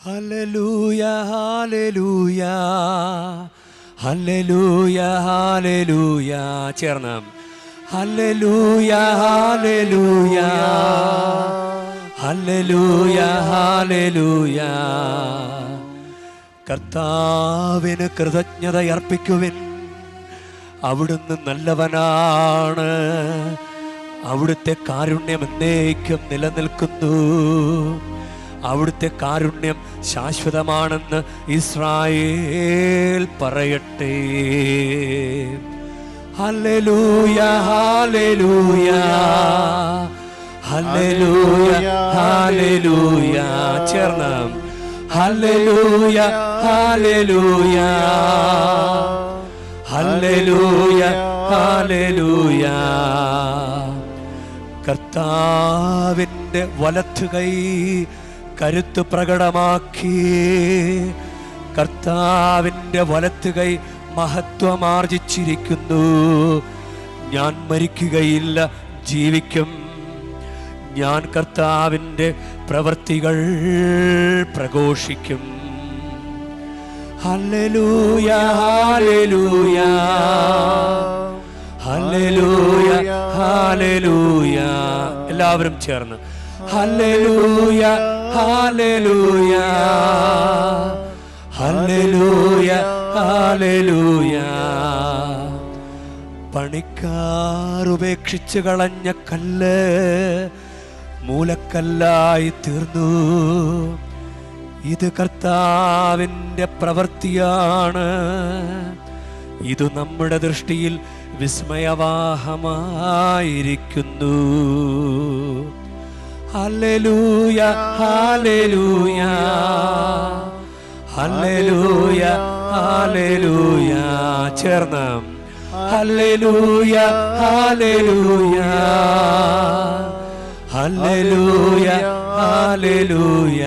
Hallelujah hallelujah hallelujah hallelujah ചേർന്ന് hallelujah hallelujah hallelujah hallelujah. കർത്താവിന് കൃതജ്ഞതയർപ്പിക്കുവിൻ, അവിടുന്ന് നല്ലവനാണ്, അവിടുത്തെ കാരുണ്യം എന്നേക്കും നിലനിൽക്കുന്നു, അവിടുത്തെ കാരുണ്യം ശാശ്വതമാണെന്ന് ഇസ്രായേൽ പറയട്ടെ. ഹല്ലേലൂയ ഹല്ലേലൂയ ഹല്ലേലൂയ ഹല്ലേലൂയ ചേർന്ന് ഹല്ലേലൂയ ഹല്ലേലൂയ ഹല്ലേലൂയ ഹല്ലേലൂയ. കർത്താവിൻ്റെ വലത്തുകൈ കരുത്ത് പ്രകടമാക്കി, കർത്താവിൻ്റെ വലത്തുകൈ മഹത്വമാർജിച്ചിരിക്കുന്നു. ഞാൻ മരിക്കുകയില്ല, ജീവിക്കും, ഞാൻ കർത്താവിൻ്റെ പ്രവൃത്തികൾ പ്രഘോഷിക്കും. Hallelujah hallelujah hallelujah hallelujah. എല്ലാവരും ചേർന്ന് ഹല്ലേലൂയ ഹല്ലേലൂയ ഹല്ലേലൂയ ഹല്ലേലൂയ. പണിക്കാർ ഉപേക്ഷിച്ച് കളഞ്ഞ കല്ല് മൂലക്കല്ലായി തീർന്നു. ഇത് കർത്താവിൻ്റെ പ്രവൃത്തിയാണ്, ഇത് നമ്മുടെ ദൃഷ്ടിയിൽ വിസ്മയവാഹമായിരിക്കുന്നു. ഹല്ലേലൂയ ഹല്ലേലൂയ ഹല്ലേലൂയ ഹല്ലേലൂയ ചേർന്ന് ഹല്ലേലൂയ ഹല്ലേലൂയ ഹല്ലേലൂയ ഹല്ലേലൂയ.